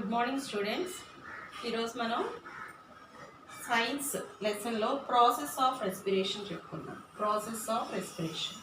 Good morning students. ఈరోజు మనం science లెసన్లో ప్రాసెస్ ఆఫ్ రెస్పిరేషన్ చెప్పుకుందాం. Process of respiration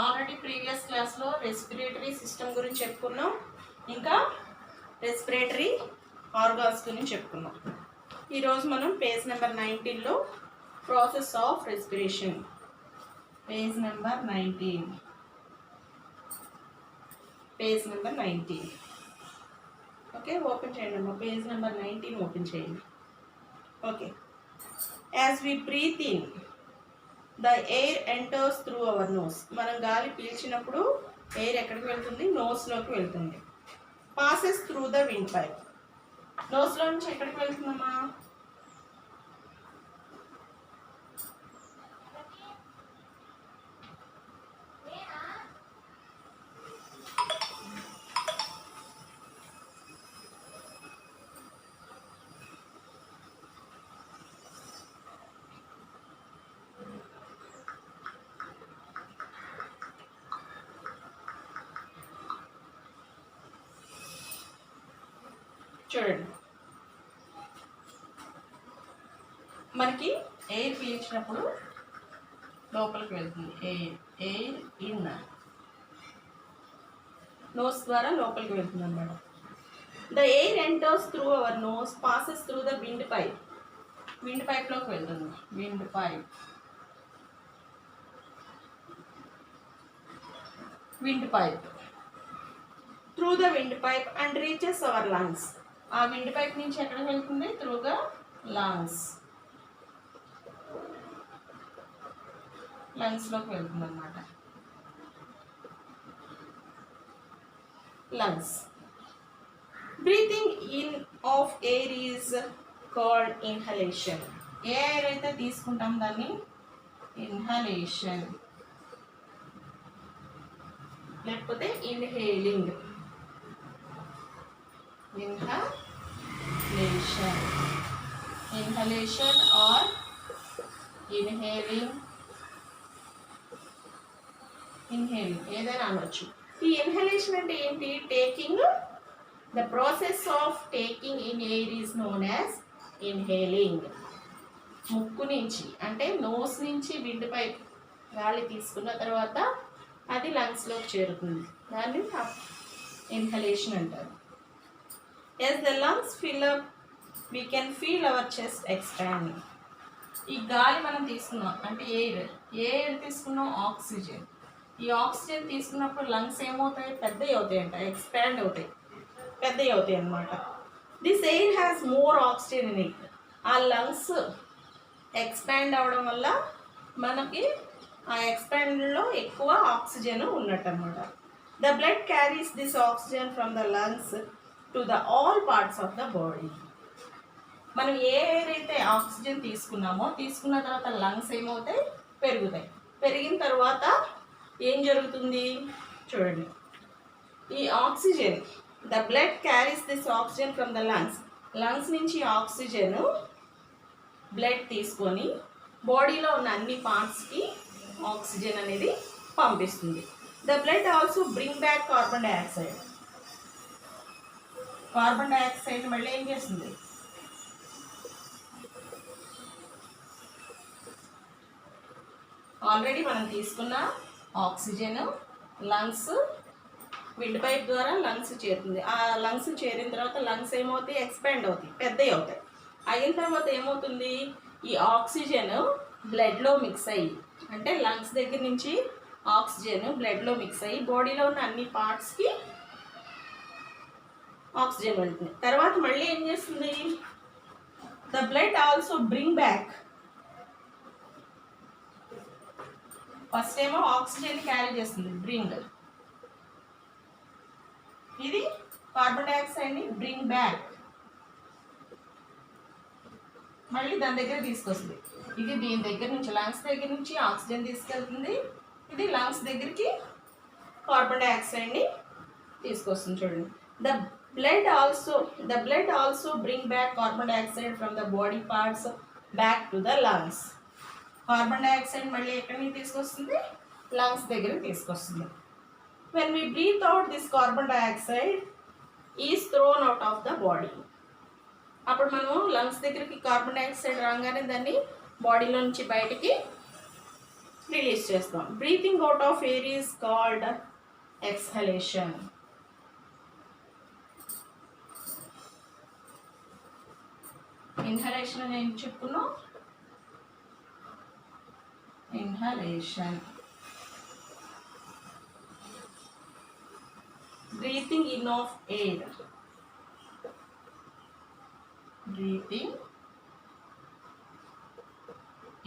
already previous క్లాస్లో రెస్పిరేటరీ సిస్టమ్ గురించి చెప్పుకున్నాం, ఇంకా రెస్పిరేటరీ ఆర్గాన్స్ గురించి చెప్పుకున్నాం. ఈరోజు మనం పేజ్ నెంబర్ 19లో process of respiration, page number 19 okay, open చేయండి అమ్మా. పేజ్ నెంబర్ 19 ఓపెన్ చేయండి. Okay, as we breathe in the air enters through our nose. మనం గాలి పీల్చినప్పుడు ఎయిర్ ఎక్కడికి వెళ్తుంది? నోస్లోకి వెళ్తుంది. Passes through the windpipe. నోస్లో నుంచి ఎక్కడికి వెళ్తుందమ్మా? చూడండి, మనకి ఎయిర్ పీల్చినప్పుడు లోపలికి వెళ్తుంది. ఎయిర్ ఇన్ నోస్ ద్వారా లోపలికి వెళ్తుంది అన్నమాట. The air enters through our nose, passes through the windpipe. Windpipe వెళ్తుంది. Windpipe through the windpipe and reaches our lungs. ఆ విండ్ పైప్ నుంచి ఎక్కడికి వెళ్తుంది? త్రూ ద లంగ్స్లోకి వెళ్తుంది అన్నమాట. Lungs. Breathing in of air is called inhalation. ఏ air అయితే తీసుకుంటాం దాన్ని ఇన్హలేషన్, లేకపోతే ఇన్హేలింగ్. ఇన్హలేషన్ ఆర్ ఇన్హేలింగ్ ఏదైనా అనొచ్చు. ఈ ఇన్హలేషన్ అంటే ఏంటి? Taking. The process of taking in air is known as inhaling. ముక్కు నుంచి అంటే నోస్ నుంచి విండ్ పైప్ గాలి తీసుకున్న తర్వాత అది లంగ్స్లోకి చేరుతుంది. దాన్ని ఇన్హలేషన్ అంటారు. As the lungs fill up, we can feel our chest expanding. ఈ గాలి మనం తీసుకున్నాం అంటే ఎయిర్ తీసుకున్నాం, ఆక్సిజన్. ఈ ఆక్సిజన్ తీసుకున్నప్పుడు లంగ్స్ ఏమవుతాయి? పెద్దవి అవుతాయి అంట, ఎక్స్పాండ్ అవుతాయి, పెద్దవి అవుతాయి అన్నమాట. This air has more oxygen in it. ఆ లంగ్స్ ఎక్స్పాండ్ అవడం వల్ల మనకి ఆ ఎక్స్పాండ్లో ఎక్కువ ఆక్సిజన్ ఉన్నట్టు అనమాట. The blood carries this oxygen from the lungs to the all parts of the body. మనం ఏ ఎయిర్ అయితే ఆక్సిజన్ తీసుకున్న తర్వాత లంగ్స్ ఏమవుతాయి? పెరుగుతాయి. పెరిగిన తర్వాత ఏం జరుగుతుంది? చూడండి, ఈ oxygen, the blood carries this oxygen from the lungs నుంచి ఆక్సిజన్ బ్లడ్ తీసుకొని బాడీలో ఉన్న అన్ని పార్ట్స్కి ఆక్సిజన్ అనేది పంపిస్తుంది. The blood also bring back carbon dioxide. Carbon dioxide మళ్ళీ ఏం చేస్తుంది? ఆల్రెడీ మనం తీసుకున్న ఆక్సిజన్ లంగ్స్ విండ్ పైప్ ద్వారా లంగ్స్ చేరుతుంది. ఆ లంగ్స్ చేరిన తర్వాత లంగ్స్ ఏమవుతాయి? ఎక్స్పాండ్ అవుతాయి, పెద్దవి అవుతాయి. అయిన తర్వాత ఏమవుతుంది? ఈ ఆక్సిజన్ బ్లడ్లో మిక్స్ అయ్యి, అంటే లంగ్స్ దగ్గర నుంచి ఆక్సిజన్ బ్లడ్లో మిక్స్ అయ్యి బాడీలో ఉన్న అన్ని పార్ట్స్కి ఆక్సిజన్ వెళ్తుంది. తర్వాత మళ్ళీ ఏం చేస్తుంది? The blood also bring back. First ఏమో ఆక్సిజన్ క్యారీ చేస్తుంది, బ్రింగ్. ఇది కార్బన్ డైఆక్సైడ్ని బ్రింగ్ బ్యాక్, మళ్ళీ దాని దగ్గర తీసుకొస్తుంది. ఇది దీని దగ్గర నుంచి లంగ్స్ దగ్గర నుంచి ఆక్సిజన్ తీసుకెళ్తుంది, ఇది లంగ్స్ దగ్గరికి కార్బన్ డైఆక్సైడ్ని తీసుకొస్తుంది. చూడండి, the The blood also bring back carbon dioxide from the body parts back to the lungs. Carbon dioxide మళ్ళీ ఎక్కడి నుంచి తీసుకొస్తుంది, లంగ్స్ దగ్గరికి తీసుకొస్తుంది. when we breathe out this carbon dioxide is thrown out of the body. అప్పుడు మనం lungs దగ్గరికి carbon dioxide రాగానే దాన్ని బాడీలో నుంచి బయటికి రిలీజ్ చేస్తాం. Breathing out of air is called exhalation. Inhalation అని ఏం చెప్పుకున్నాం, inhalation. Breathing in of air. Breathing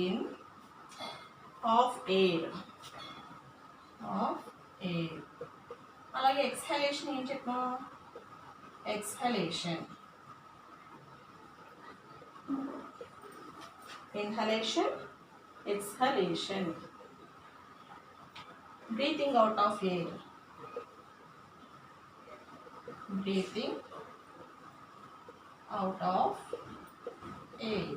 in of air. Of air. అలాగే ఎక్స్హలేషన్ ఏం చెప్పాం, exhalation. Inhalation, exhalation. Breathing out of air. Breathing out of air.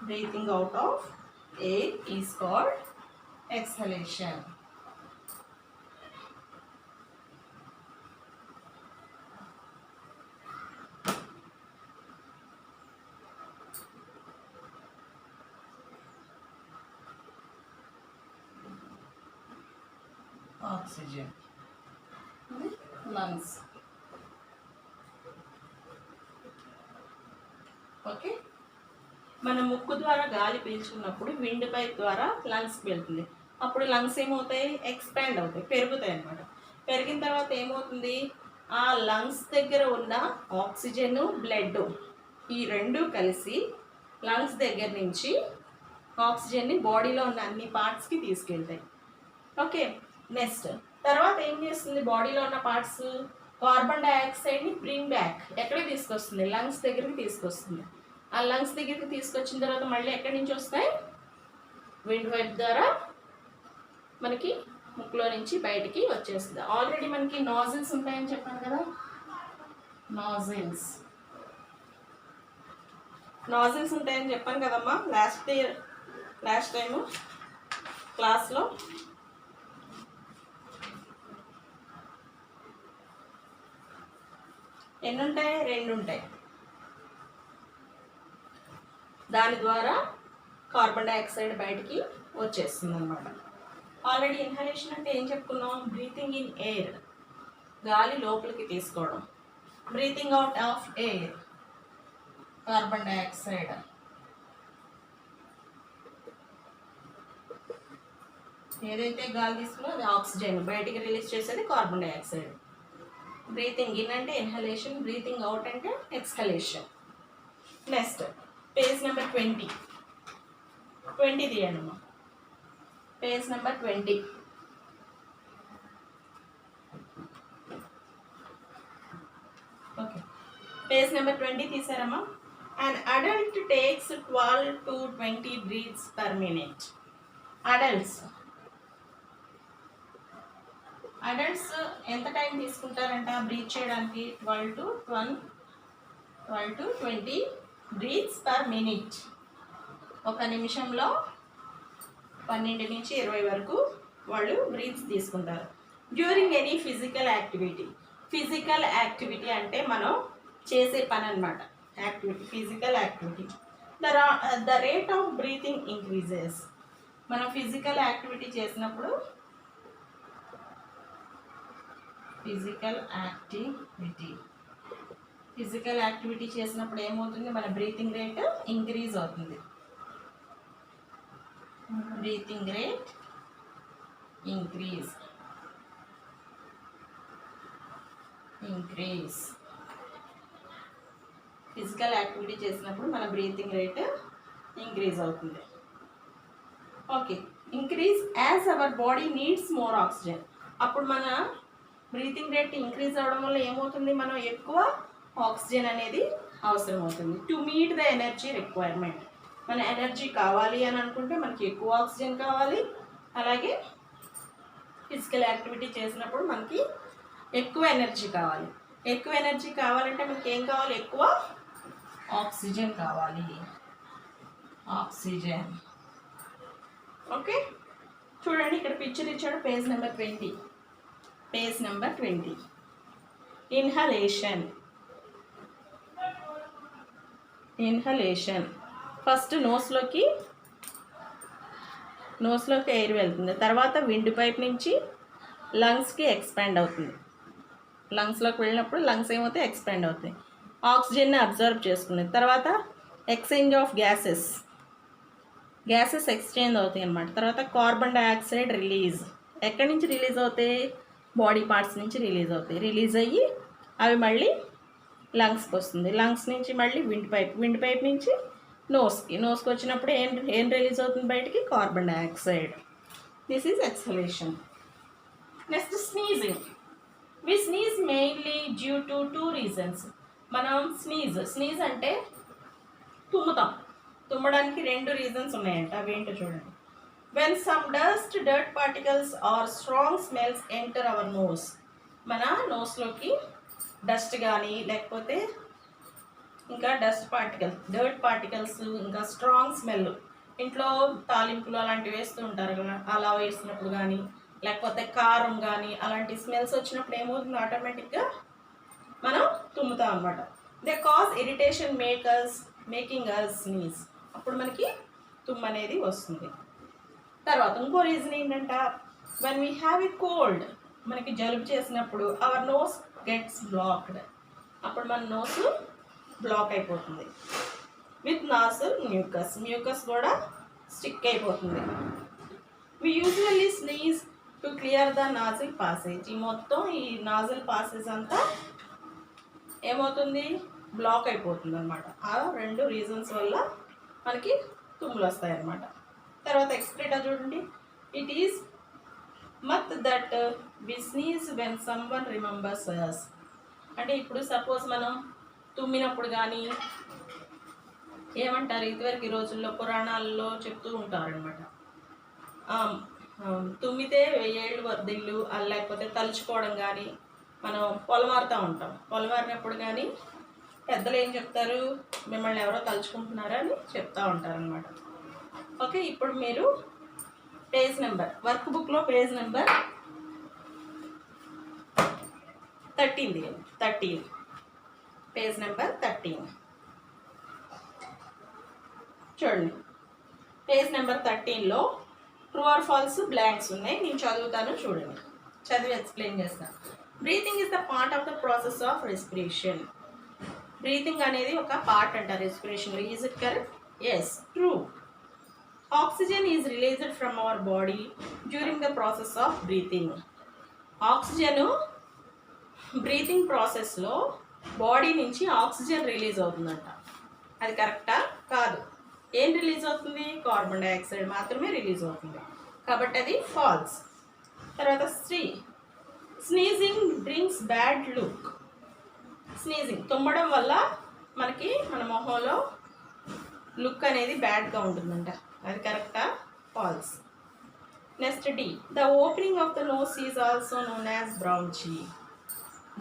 Breathing out of air is called exhalation. Oxygen, lungs. Okay, మన ముక్కు ద్వారా గాలి పీల్చుకున్నప్పుడు wind pipe ద్వారా లంగ్స్కి వెళ్తుంది. అప్పుడు లంగ్స్ ఏమవుతాయి, ఎక్స్పాండ్ అవుతాయి, పెరుగుతాయి అన్నమాట. పెరిగిన తర్వాత ఏమవుతుంది, ఆ లంగ్స్ దగ్గర ఉన్న ఆక్సిజన్, బ్లడ్ ఈ రెండు కలిసి లంగ్స్ దగ్గర నుంచి ఆక్సిజన్ని బాడీలో ఉన్న అన్ని పార్ట్స్కి తీసుకెళ్తాయి. ఓకే, నెక్స్ట్ తర్వాత ఏం చేస్తుంది, బాడీలో ఉన్న పార్ట్స్ కార్బన్ డైఆక్సైడ్ని బ్రింగ్ బ్యాక్ ఎక్కడికి తీసుకొస్తుంది, లంగ్స్ దగ్గరికి తీసుకొస్తుంది. ఆ లంగ్స్ దగ్గరికి తీసుకొచ్చిన తర్వాత మళ్ళీ ఎక్కడి నుంచి వస్తాయి, విండ్ పైప్ ద్వారా మనకి ముక్కులో నుంచి బయటికి వచ్చేస్తుంది. ఆల్రెడీ మనకి నాజిల్స్ ఉంటాయని చెప్పాను కదా, నాజిల్స్ ఉంటాయని చెప్పాను కదమ్మా లాస్ట్ టైము క్లాస్లో. ఎన్ని ఉంటాయి, 2 ఉంటాయి. దాని ద్వారా కార్బన్ డైఆక్సైడ్ బయటికి వచ్చేస్తుంది అనమాట. ఆల్రెడీ ఇన్హలేషన్ అంటే ఏం చెప్పుకున్నాం, బ్రీతింగ్ ఇన్ ఎయిర్, గాలి లోపలికి తీసుకోవడం. Breathing out of air, carbon dioxide. ఏదైతే గాలి తీసుకున్నా అది ఆక్సిజన్, బయటికి రిలీజ్ చేసేది కార్బన్ డైఆక్సైడ్. బ్రీతింగ్ ఇన్ అంటే ఇన్హలేషన్, బ్రీతింగ్ అవుట్ అంటే ఎక్స్హలేషన్. నెక్స్ట్ పేజ్ నెంబర్ 20 తీయండి అమ్మా, పేజ్ number 20. Okay, page number 20 తీసారమ్మా. An adult takes 12 to 20 breaths per minute. Adults ఎంత టైం తీసుకుంటారంట బ్రీత్ చేయడానికి, 12 to 20 బ్రీత్స్ పర్ మినిట్. ఒక నిమిషంలో 12 నుంచి 20 వరకు వాళ్ళు బ్రీత్స్ తీసుకుంటారు. డ్యూరింగ్ ఎనీ ఫిజికల్ యాక్టివిటీ అంటే మనం చేసే పని అన్నమాట. Physical activity. The rate of breathing increases. మనం ఫిజికల్ యాక్టివిటీ చేసినప్పుడు ఏమవుతుంది, మన బ్రీతింగ్ రేట్ ఇంక్రీజ్ అవుతుంది. Breathing rate increase. Physical activity చేసినప్పుడు మన బ్రీతింగ్ రేట్ ఇంక్రీజ్ అవుతుంది. Okay, increase as our body needs more oxygen. అప్పుడు మన బ్రీతింగ్ రేట్ ఇంక్రీజ్ అవ్వడం వల్ల ఏమవుతుంది, మనం ఎక్కువ ఆక్సిజన్ అనేది అవసరం అవుతుంది. To meet the energy requirement. మన ఎనర్జీ కావాలి అని అనుకుంటే మనకి ఎక్కువ ఆక్సిజన్ కావాలి. అలాగే ఫిజికల్ యాక్టివిటీ చేసినప్పుడు మనకి ఎక్కువ ఎనర్జీ కావాలి. ఎక్కువ ఎనర్జీ కావాలంటే మీకు ఏం కావాలి? ఎక్కువ ఆక్సిజన్ కావాలి. ఆక్సిజన్. ఓకే, చూడండి ఇక్కడ పిక్చర్ ఇచ్చాడు. Page number 20. Page number 20. Inhalation. Inhalation first నోస్లోకి ఎయిర్ వెళ్తుంది, తర్వాత విండ్ పైప్ నుంచి లంగ్స్కి ఎక్స్పాండ్ అవుతుంది. లంగ్స్లోకి వెళ్ళినప్పుడు లంగ్స్ ఏమవుతాయి? ఎక్స్పాండ్ అవుతాయి. ఆక్సిజన్ని అబ్జర్వ్ చేసుకునేది. తర్వాత ఎక్స్చేంజ్ ఆఫ్ గ్యాసెస్ ఎక్స్చేంజ్ అవుతాయి అన్నమాట. తర్వాత కార్బన్ డైఆక్సైడ్ రిలీజ్. ఎక్కడి నుంచి రిలీజ్ అవుతాయి? బాడీ పార్ట్స్ నుంచి రిలీజ్ అవుతాయి. రిలీజ్ అయ్యి అవి మళ్ళీ లంగ్స్కి వస్తుంది. లంగ్స్ నుంచి మళ్ళీ విండ్ పైప్ నుంచి నోస్కి వచ్చినప్పుడు ఏం రిలీజ్ అవుతుంది బయటికి? Carbon dioxide. This is exhalation. Next sneezing. We sneeze mainly due to 2 reasons. మనం స్నీజ్ అంటే తుమ్ముతాం. తుమ్మడానికి 2 reasons ఉన్నాయంట. అవేంటో చూడండి. When some dirt particles or strong smells enter our nose. మన నోస్లోకి డస్ట్ కానీ లేకపోతే ఇంకా డర్ట్ పార్టికల్స్ ఇంకా స్ట్రాంగ్ స్మెల్, ఇంట్లో తాలింపులు అలాంటివి వేస్తూ ఉంటారు కదా, అలా వేసినప్పుడు కానీ లేకపోతే కారం కానీ అలాంటి స్మెల్స్ వచ్చినప్పుడు ఏమవుతుంది? ఆటోమేటిక్గా మనం తుమ్ముతాం అన్నమాట. They cause irritation making us sneeze. అప్పుడు మనకి తుమ్ము అనేది వస్తుంది. తర్వాత ఇంకో రీజన్ ఏంటంట, when we have a cold. మనకి జలుబు చేసినప్పుడు అవర్ నోస్ గెట్స్ బ్లాక్డ్. అప్పుడు మన నోసు బ్లాక్ అయిపోతుంది. విత్ నాసల్ మ్యూకస్ కూడా స్టిక్ అయిపోతుంది. We usually sneeze to clear the nasal passage. ఈ మొత్తం ఈ నాజిల్ పాసేజ్ అంతా ఏమవుతుంది? బ్లాక్ అయిపోతుంది అనమాట. ఆ 2 reasons వల్ల మనకి తుమ్ములు వస్తాయి అన్నమాట. తర్వాత ఎక్స్ప్రెటా చూడండి. It is myth that we sneeze when someone remembers us. అంటే ఇప్పుడు సపోజ్ మనం తుమ్మినప్పుడు కానీ ఏమంటారు? ఇదివరకు ఈ రోజుల్లో పురాణాల్లో చెప్తూ ఉంటారనమాట. తుమ్మితే 1000 ఏళ్ళు వర్ధిల్లు, లేకపోతే తలుచుకోవడం కానీ, మనం పొలమారుతూ ఉంటాం. పొలమారినప్పుడు కానీ పెద్దలు ఏం చెప్తారు? మిమ్మల్ని ఎవరో తలుచుకుంటున్నారా అని చెప్తూ ఉంటారనమాట. ఓకే, ఇప్పుడు మీరు పేజ్ నెంబర్ వర్క్ బుక్లో పేజ్ నెంబర్ 13 పేజ్ నెంబర్ 13 చూడండి. పేజ్ నెంబర్ 13లో ట్రూ ఆర్ ఫాల్స్ బ్లాంక్స్ ఉన్నాయి. నేను చదువుతాను, చూడండి. చదివి ఎక్స్ప్లెయిన్ చేస్తాను. Breathing is the part of the process of respiration. Breathing అనేది ఒక పార్ట్ అంట రెస్పిరేషన్లో. Is it correct? Yes, true. Oxygen is released from our body during the process of breathing. Oxygen breathing ప్రాసెస్లో బాడీ నుంచి oxygen release అవుతుందంట. అది కరెక్టా? కాదు. ఏం రిలీజ్ అవుతుంది? కార్బన్ డైఆక్సైడ్ మాత్రమే రిలీజ్ అవుతుంది. కాబట్టి అది ఫాల్స్. తర్వాత sneezing brings bad luck. Sneezing తుమ్మడం వల్ల మనకి మన మొహంలో లుక్ అనేది బ్యాడ్గా ఉంటుందంట. అది కరెక్టా? False. Next D. The opening of the nose is also known as bronchi.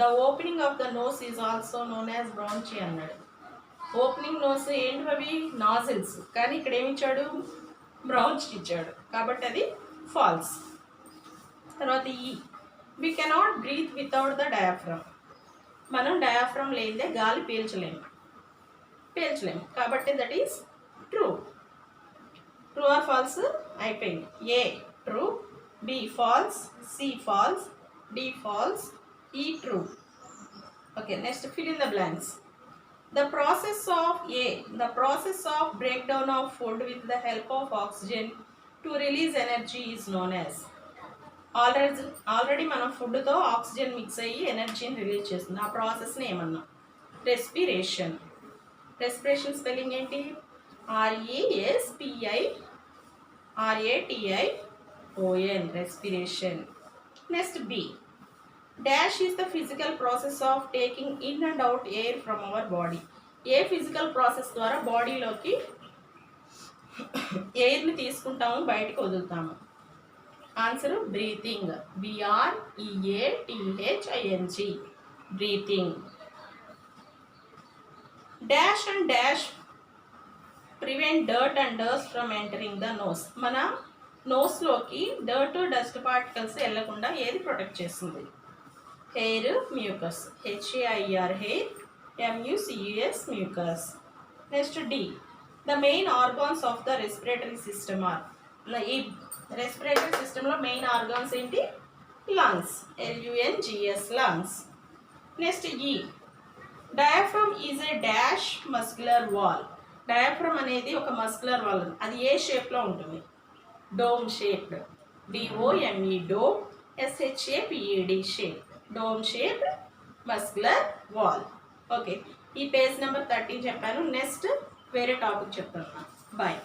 The opening of the nose is also known as bronchi అన్నాడు. ఓపెనింగ్ నోస్ ఏంటి? అవి నాజిల్స్. కానీ ఇక్కడ ఏమి ఇచ్చాడు? బ్రాంచ్ ఇచ్చాడు. కాబట్టి అది ఫాల్స్. తర్వాత E we cannot breathe without the diaphragm. మనం డయాఫ్రమ్ లేదే గాలి పీల్చలేము. కాబట్టి that is true. True or false అయిపోయింది. A true, B false, C false, D false, E true. Okay, next fill in the blanks. The process of breakdown of food with the help of oxygen to release energy is known as. Already మనం ఫుడ్తో oxygen mix అయ్యి ఎనర్జీని release చేస్తుంది. ఆ ప్రాసెస్ని ఏమన్నా? Respiration. Respiration spelling ఏంటి? RESPIRATION. Respiration. Next B. Dash is the physical process of taking in and out air from our body. ఏ physical process ద్వారా బాడీలోకి ఎయిర్ని తీసుకుంటాము, బయటకు వదులుతాము? Answer breathing. BREATHING breathing. Dash and dash prevent dirt and dust from entering the nose. మన నోస్లోకి dirt dust particles వెళ్లకుండా ఏది ప్రొటెక్ట్ చేస్తుంది? Hair, mucus. HAIR hair, MUCUS mucus. Next D. The main organs of the respiratory system are. ఈ respiratory సిస్టంలో main organs ఏంటి? Lungs. LUNGS lungs. Next E. Diaphragm is a dash muscular wall. Diaphragm అనేది ఒక muscular wall. అది ఏ షేప్లో ఉంటుంది? Dome shaped. DOME dome. SHAPED shape. Dome shaped muscular wall. Okay, ఈ పేజ్ నెంబర్ 13 చెప్పాను. నెక్స్ట్ వేరే టాపిక్ చెప్తాను. బాయ్.